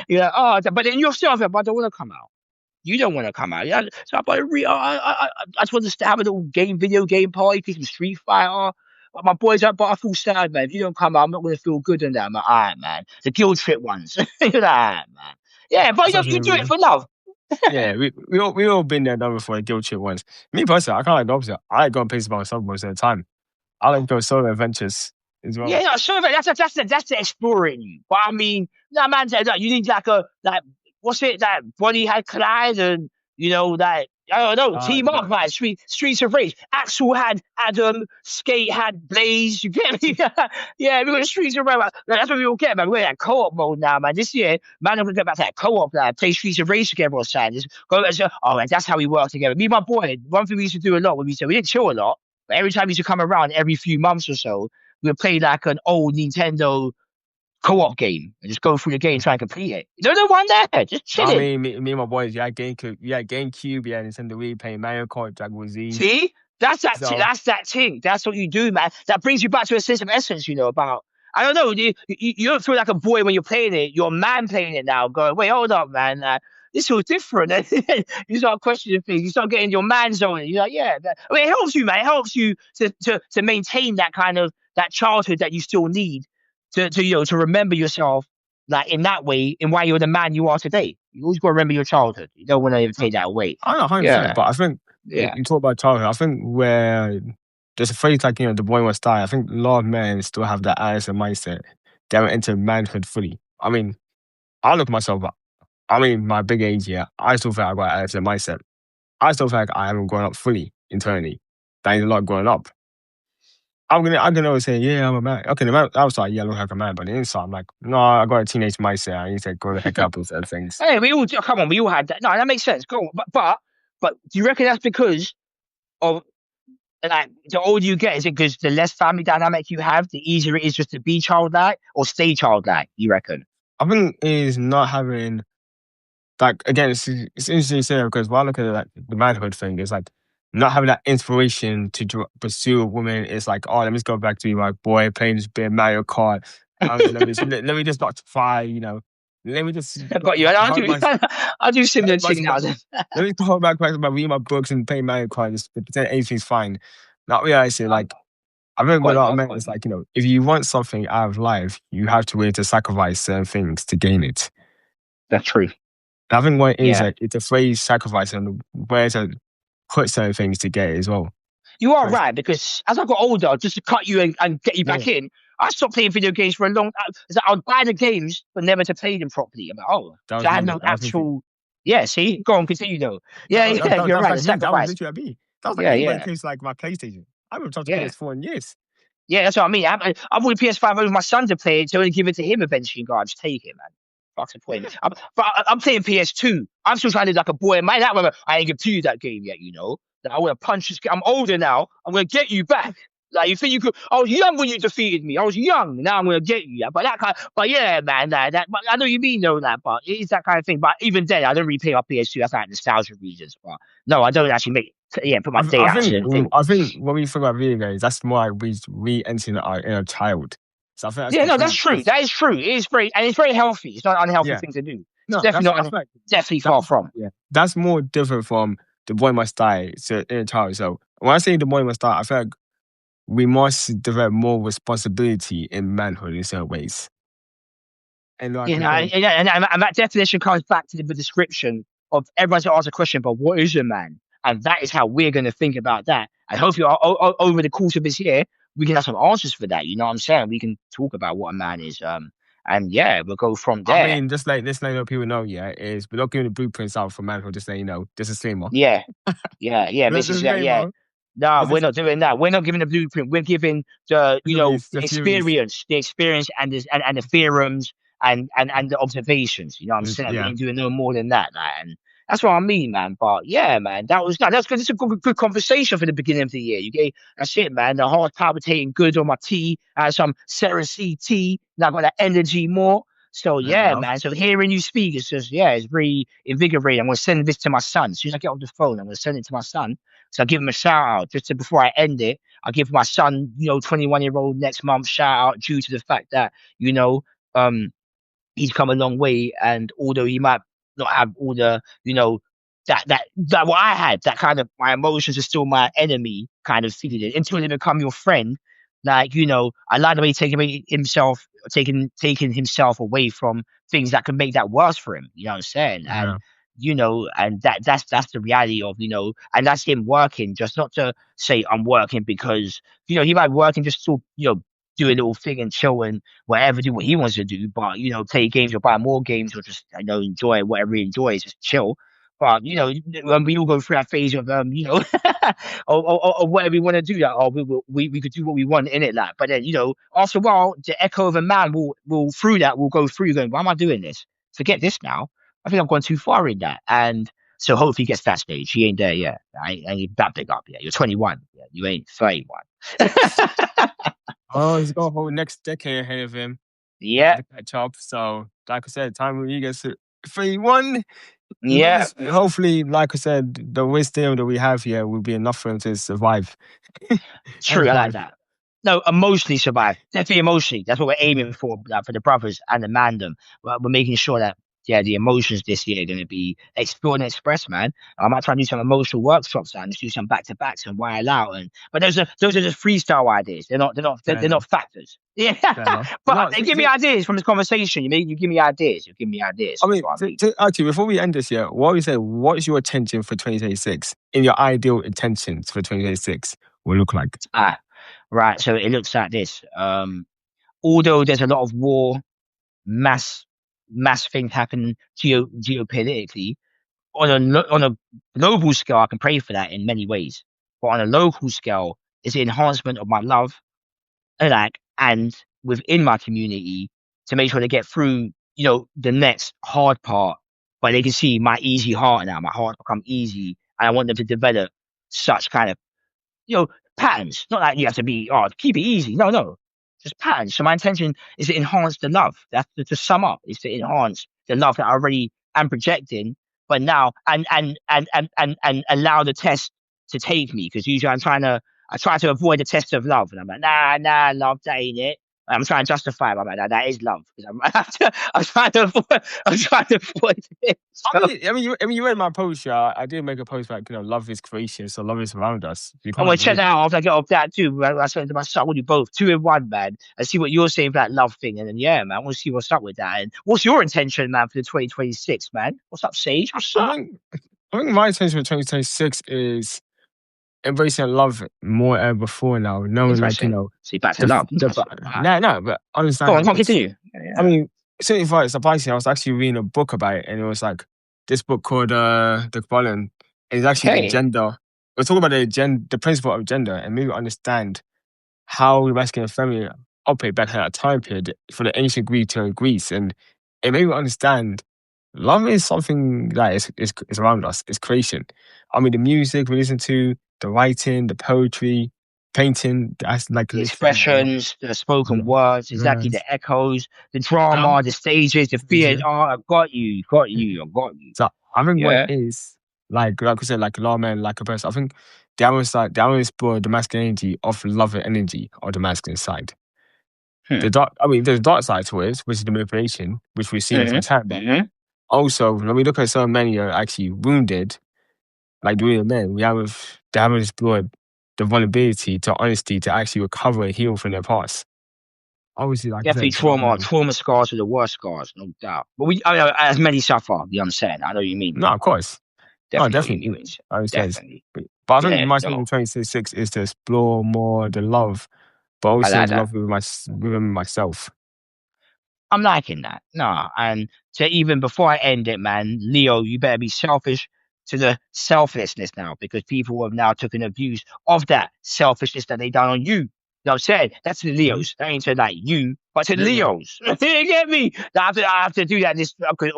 B: You're like, but then yourself, but I don't want to come out. You don't want to come out. Yeah, so I just want to have a little video game party, play some Street Fighter. But my boys, but I feel sad, man. If you don't come out, I'm not going to feel good in that. I'm like, all right, man. The guilt trip ones. You're like, all right, man. Yeah, but
A: That's
B: you
A: actually
B: do it
A: really
B: for love.
A: yeah. We all been there done before. The guilt trip once. Me personally, I kind of like the opposite. I like going places by myself most of the time. I like go solo adventures as
B: Yeah,
A: well.
B: no, sure, that's the exploring you. But I mean, that man said that you need like what's it that Bonnie had Clyde and that I don't know Team
A: But
B: Up man Streets of Rage. Axel had Adam, Skate had Blaze. You get me? Yeah, we got Streets of Rage. That's what we all get, man. We're in co-op mode now, man. This year, man, I'm gonna get back to that co-op, play Streets of Rage together or something. Just go, man, that's how we work together. Me and my boy. One thing we used to do a lot when we didn't chill a lot, but every time we used to come around every few months or so we would play like an old Nintendo co-op game and just go through the game and try and complete it. You know the one there, just
A: I
B: chilling.
A: mean, me and my boys, GameCube, yeah, Nintendo Wii, playing Mario Kart, Dragon Ball Z.
B: See,
A: So
B: that's that thing. That's what you do, man. That brings you back to a sense of essence. About I don't know. You don't feel like a boy when you're playing it. You're a man playing it now. Going, wait, hold up, man. This feels different. You start questioning things. You start getting your man zone. You're like, yeah. It helps you, man. It helps you to maintain that kind of that childhood that you still need to remember yourself like in that way in why you're the man you are today. You always got to remember your childhood. You don't want to take that away.
A: I don't know 100%,
B: Yeah,
A: but I think
B: yeah.
A: you talk about childhood. I think where there's a phrase like the boy must die. I think a lot of men still have that Anderson mindset. They haven't entered manhood fully. I mean, I look at myself. I mean, my big age, yeah. I still feel like I got Anderson mindset. I still feel like I haven't grown up fully internally. That ain't a lot growing up. I'm gonna always say, yeah, I'm a man. Okay, the man outside, yeah, I look like a man, but the inside, I'm like, no, I got a teenage mindset. I need to grow the heck up with certain things.
B: Hey, we all come on. We all had that. No, that makes sense. Go on. But do you reckon that's because of like the older you get? Is it because the less family dynamic you have, the easier it is just to be childlike or stay childlike? You reckon?
A: I think is not having like again, it's interesting to say because while I look at like the manhood thing, it's like not having that inspiration to pursue a woman. It's like, oh, let me just go back to be my boy playing this bit of Mario Kart. Let me just not fly, Let me just
B: I got you. I
A: hold
B: do.
A: my
B: I do similar
A: my,
B: thing now.
A: let me hold my read my books and play Mario Kart. Just pretend anything's fine. Not realizing
B: I
A: like I think with
B: got
A: a
B: you.
A: lot of
B: I
A: men,
B: got
A: it's
B: you.
A: like if you want something out of life, you have to willing to sacrifice certain things to gain it.
B: That's true.
A: I think what it is
B: Yeah.
A: like it's a phrase sacrifice and where it's a put certain things to get it as well.
B: You are
A: But
B: right, because as I got older, just to cut you and get you
A: yeah,
B: back in, I stopped playing video games for a long time. I would buy the games, but never to play them properly. I'm like, oh,
A: that
B: so
A: was
B: I had
A: me.
B: no
A: That was me.
B: actual. Yeah, see, go on, continue though. Yeah, yeah, you're
A: That was
B: right. The
A: like me. That was
B: sacrifice.
A: literally me. That was like
B: Yeah,
A: me when it
B: yeah,
A: came to like my PlayStation. I haven't touched the
B: yeah.
A: PS4 in years.
B: Yeah, that's what I mean. I've bought a PS5 over my son to play it, so I give it to him eventually and go, I'll just take it, man. Fuck's the point. I'm playing PS2. I'm still trying to like a boy in my that one. I ain't give to you that game yet, you know. That I want to punch this. I'm older now. I'm gonna get you back. Like you think you could? I was young when you defeated me. I was young. Now I'm gonna get you. Yeah, but that kind. But yeah, man. But I know you mean though that. But it is that kind of thing. But even then, I don't really play my PS2. That's like nostalgia reasons. But no, I don't actually make. Yeah, put my day out to it.
A: I think when we think about video games, that's more like we re-entering our inner child. So I think that's
B: Yeah, no, that's
A: completely
B: true. That is true. It is very, and it's very healthy. It's not an unhealthy
A: yeah.
B: thing to do. It's
A: No,
B: definitely
A: I
B: not,
A: feel like
B: definitely far
A: that's
B: from.
A: yeah. That's more different from the boy must die to inner child. So when I say the boy must die, I feel like we must develop more responsibility in manhood in certain ways. And like
B: You know,
A: again,
B: and that definition comes back to the description of everyone's asked a question, but what is a man? And that is how we're going to think about that. And hopefully, over the course of this year, we can have some answers for that. You know what I'm saying? We can talk about what a man is. And yeah, we'll go from
A: I
B: there.
A: mean, just like this, let people know, yeah, is we're not giving the blueprints out for manhood. Just so you know, just a disclaimer.
B: Yeah, yeah, yeah.
A: Just a
B: This is yeah.
A: disclaimer.
B: No,
A: It's
B: we're
A: just,
B: not doing that. We're not giving the blueprint. We're giving the,
A: it's gonna be just theories.
B: the experience and the theorems and the observations. You know what I'm saying? We
A: Yeah.
B: ain't doing no more than that. Like, and that's what I mean, man. But yeah, man, that's good. It's a good conversation for the beginning of the year. You get that's it, man. The heart palpitating good on my tea. I had some Ceres tea. Now I got that energy more. So
A: There we
B: yeah,
A: go.
B: man. So hearing you speak is just it's very invigorating. I'm gonna send this to my son. As soon as I get off the phone, I'm gonna send it to my son. So I give him a shout out before I end it. I give my son, 21-year-old next month shout out due to the fact that, you know, um, he's come a long way. And although he might not have all the, that what I had, that kind of my emotions are still my enemy kind of feeling until they become your friend. Like, I like the way he's taking himself away from things that can make that worse for him. You know what I'm saying?
A: Yeah.
B: And that's the reality of, and that's him working, just not to say I'm working because, he might be working just to, do a little thing and chill and whatever, do what he wants to do, but, play games or buy more games or just, enjoy whatever he enjoys, just chill. But, when we all go through that phase of, or whatever we want to do that, or we could do what we want in it, like, but then, after a while, the echo of a man will through that, will go through going, why am I doing this? Forget this now. I think I've gone too far in that. And so hopefully he gets to that stage. He ain't there yet. I ain't that big up yet. You're 21. Yeah, you ain't 31.
A: Oh, he's got a whole next decade ahead of him.
B: Yeah.
A: To catch up. So, like I said, time when he gets to 3-1.
B: Yeah.
A: Hopefully, like I said, the wisdom that we have here will be enough for him to survive.
B: True. I like that. No, emotionally survive. Definitely emotionally. That's what we're aiming for the brothers and the mandem. We're making sure that the emotions this year are going to be explored and expressed, man. I might try and do some emotional workshops and just do some back to backs and wild out. But those are just freestyle ideas. They're not factors. Yeah, but
A: No,
B: they give me ideas from this conversation. You give me ideas. You give me ideas.
A: I mean, actually, before we end this year, what we say, what is your intention for 2026? In your ideal intentions for 2026 will look like?
B: Right. So it looks like this. Although there's a lot of war, mass things happening geopolitically on a global scale, I can pray for that in many ways. But on a local scale, it's the enhancement of my love, and within my community to make sure they get through, the next hard part. But they can see my easy heart now. My heart become easy, and I want them to develop such kind of patterns. Not like you have to be, keep it easy. No, no. Just patterns. So my intention is to enhance the love. That's to sum up, is to enhance the love that I already am projecting, but now and allow the test to take me. Because usually I try to avoid the test of love. And I'm like, nah, love, that ain't it. I'm trying to justify it. I'm like, that is love. Because I'm trying to avoid it. So,
A: You read my post, yeah. I did make a post like, love is creation, so love is around us. You
B: I'm
A: can't
B: gonna check
A: really.
B: that out after I get off that too. I sent it to my son. I want you both 2 in 1, man. And see what you're saying for that love thing. And then man, I want to see what's up with that. And what's your intention, man, for the 2026, man? What's up, Sage? What's
A: I
B: up?
A: think. I think my intention for 2026 is embracing love more than before now, knowing like,
B: Interesting. See, back to
A: the,
B: love.
A: the,
B: Interesting. All right.
A: no, no, but
B: Go
A: understand
B: on,
A: it's,
B: continue. Yeah,
A: I
B: yeah.
A: mean, certain surprising. I was actually reading a book about it, and it was like this book called The Colin. It's actually the
B: Okay.
A: gender. We're talking about the principle of gender, and maybe understand how the masculine and feminine operate back in that time period for the ancient Greek to Greece, and it made me understand love is something that is around us. It's creation. I mean, the music we listen to, the writing, the poetry, painting. That's like
B: The
A: literally love.
B: expressions, the spoken
A: Yeah.
B: words, exactly
A: Yes.
B: the echoes, the
A: And I'm
B: drama, the stages, the fears.
A: yeah.
B: Oh, I got you, got you, I got you.
A: So I think what it
B: Yeah.
A: is, like I said, like a lot of men, like a person. I think they always explore the masculinity of love and energy of the masculine side.
B: Hmm.
A: There's a dark side to it, which is the manipulation, which we've seen
B: hmm
A: from time. But
B: hmm
A: also, when we look at so many are actually wounded, like the real men, they haven't explored the vulnerability to honesty to actually recover and heal from their past. Obviously, like I
B: Definitely
A: said, dark men.
B: trauma scars are the worst scars, no doubt. But I mean, as many suffer, you understand? I know what you mean,
A: No,
B: bro.
A: of course. No,
B: Definitely know what you
A: definitely.
B: mean.
A: I understand.
B: Definitely.
A: But I think
B: Yeah,
A: my thing in
B: no,
A: 2026 is to explore more the love, but
B: I
A: also
B: like
A: the
B: that.
A: love within myself.
B: I'm liking that. Nah, and to even before I end it, man, Leo, you better be selfish to the selflessness now because people have now taken abuse of that selfishness that they done on you. You know what I'm saying? That's the
A: Mhm.
B: Leos. That ain't to like you, but to
A: Yeah, yeah.
B: Leos. You get me? I have to do that. This because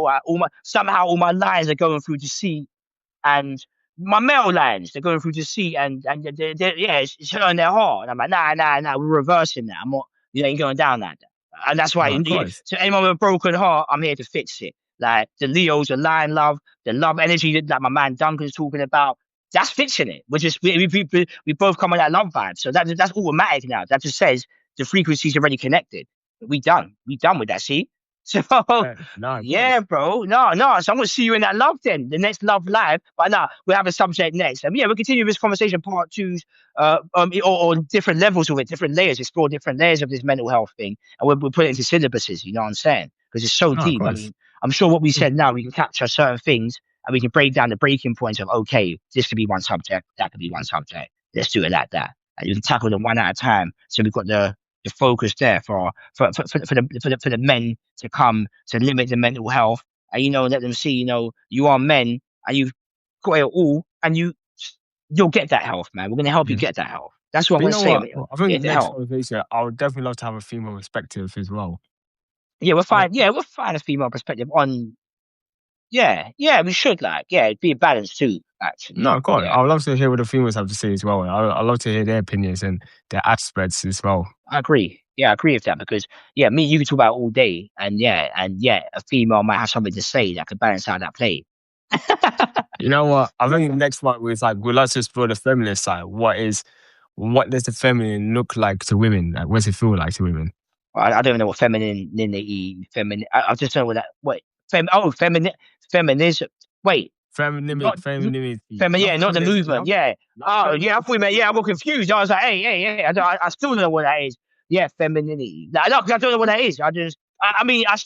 B: somehow all my lines are going through to see and my male lines, they're going through the seat and yeah, it's hurting their heart. And I'm like, nah, we're reversing that. I'm not, you ain't going down that. And that's why,
A: No, of course.
B: so anyone with a broken heart, I'm here to fix it. Like the Leos, the lion love, the love energy that my man Duncan's talking about, that's fixing it. We're just, we both come on that love vibe. So that's automatic now. That just says the frequencies already connected. We done with that, see? So
A: No, of
B: yeah,
A: course.
B: bro. No. So I'm gonna see you in that love then, the next love live. But no, we'll have a subject next. Yeah, we'll continue this conversation part twos, or different levels of it, different layers, explore different layers of this mental health thing, and we'll put it into syllabuses. You know what I'm saying? Because it's so
A: No, of
B: deep. I
A: course.
B: mean, I'm sure what we said now, we can capture certain things, and we can break down the breaking points of okay, this could be one subject, that could be one subject. Let's do it like that, and you can tackle them one at a time. So we've got the focus there for the men to come to limit the mental health and let them see you are men and you've got it all and you'll get that health, man. We're gonna help you
A: Yeah.
B: get that health. That's what I'm
A: But you
B: gonna
A: know
B: say.
A: what? I think
B: Get the
A: next
B: help.
A: conversation, I would definitely love to have a female perspective as well.
B: Yeah, we'll
A: I think,
B: find. Yeah, we'll find a female perspective on. Yeah. We should it'd be a balance too. Actually,
A: no, God,
B: yeah.
A: I would love to hear what the females have to say as well. I'd love to hear their opinions and their aspects as well.
B: I agree. Yeah, I agree with that because me, you can talk about it all day, and a female might have something to say that could balance out that play.
A: You know what? I think the next one was like, we'd like to explore the feminist side. What does the feminine look like to women? Like, what does it feel like to women?
B: I don't know what femininity, I just don't know what that. What feminism. Wait, not
A: Femininity.
B: yeah,
A: Love,
B: not the
A: feminist,
B: movement.
A: love,
B: Yeah.
A: love
B: Oh, yeah. I thought you meant.
A: femininity.
B: Yeah, I got confused. I was like, hey. I still don't know what that is. Yeah, femininity. Like, no, 'cause I don't know what that is. I mean, I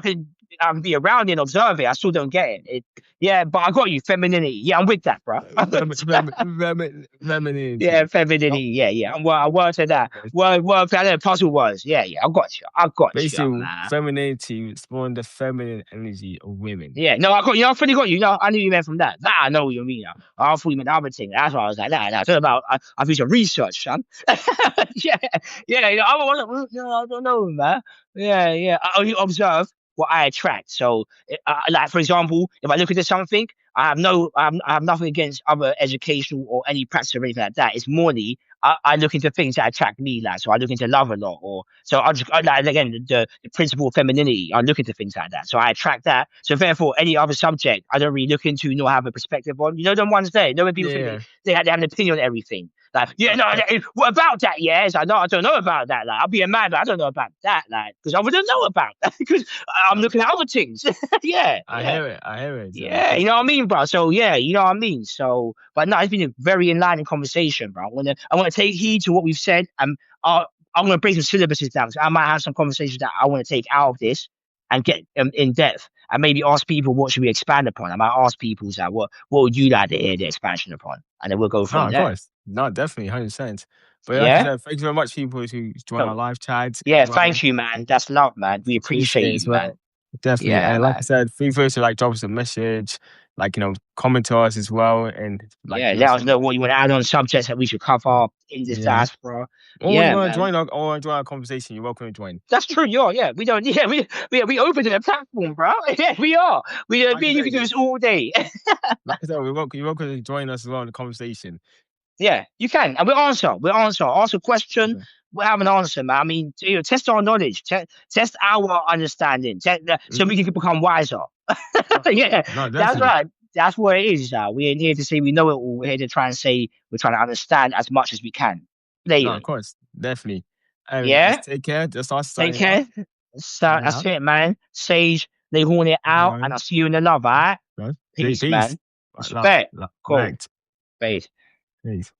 B: can be around it and observe it. I still don't get it. Yeah, but I got you. Femininity. Yeah, I'm with that, bro. Yeah,
A: Femininity. Love,
B: femininity. Yeah. I word to that. Word. I know puzzle words. Yeah. I got you,
A: basically,
B: man.
A: femininity exploring the feminine energy of women.
B: Yeah, no, I got you. I fully got you. No, I knew you meant from that. That I know what you mean. Now. I thought you meant the other thing. That's why I was like, nah. Talking about, I've used some research, son. yeah, I don't know, man. Yeah. I only observe what I attract. So, like for example, if I look into something, I have nothing against other educational or any practice or anything like that. It's morely I look into things that attract me, like so I look into love a lot, or so like again the principle of femininity. I look into things like that, so I attract that. So therefore, any other subject I don't really look into nor have a perspective on. You know, them ones there. You know when people think
A: Yeah.
B: they have an opinion on everything. Like, yeah, no, what about that? Yeah, it's like, no, I don't know about that. Like, I'll be a man, but I don't know about that. Like, because I wouldn't know about that because I'm looking at other things. yeah,
A: I
B: yeah.
A: hear it. I hear it.
B: Yeah, you know what I mean, bro. So yeah, you know what I mean. So, but no, it's been a very enlightening conversation, bro. I want to take heed to what we've said, and I'm gonna break some syllabuses down. So I might have some conversations that I want to take out of this, and get in depth and maybe ask people what should we expand upon. I might ask people that what would you like to hear the expansion upon, and then we'll go
A: No,
B: from
A: of
B: there.
A: course. No, definitely, 100%. But like I
B: Yeah.
A: said, thank you very much, people who join our
B: So
A: live chat
B: yeah,
A: as well.
B: thank you, man. That's love, man. We appreciate
A: Appreciate it as
B: you, man.
A: well. Definitely.
B: Yeah,
A: And like I
B: man.
A: said, feel free to like drop us a message, like, comment to us as well. And like,
B: Yeah, let us know what you want to add on subjects that we should cover in this
A: yeah.
B: diaspora.
A: Or you
B: Yeah,
A: want to
B: man.
A: join our conversation, you're welcome to join.
B: That's true. Yeah. We don't. Yeah, we open to the platform, bro. Yeah, we are.
A: Like
B: Me
A: I
B: and you
A: said,
B: can do this all day.
A: you're welcome to join us as well in the conversation.
B: Yeah, you can, and we'll answer. We'll answer. Ask a question.
A: Okay.
B: We'll have an answer, man. I mean, test our knowledge, test our understanding, so
A: Mhm.
B: we can become wiser.
A: No,
B: Yeah,
A: no,
B: that's
A: definitely.
B: right. That's what it is. We ain't here to say we know it all. We're here to try and say we're trying to understand as much as we can.
A: No, of
B: Blatantly.
A: course. Definitely.
B: Yeah.
A: Just take care. Just us
B: Take
A: signing off.
B: care. So
A: Signing
B: that's
A: out.
B: it, man. Sage, they horn it out, and
A: Right.
B: I'll see you in the love. All right.
A: Right.
B: Peace,
A: Peace.
B: man.
A: Love.
B: Respect.
A: Love.
B: Cool.
A: Right.
B: Peace.
A: Peace.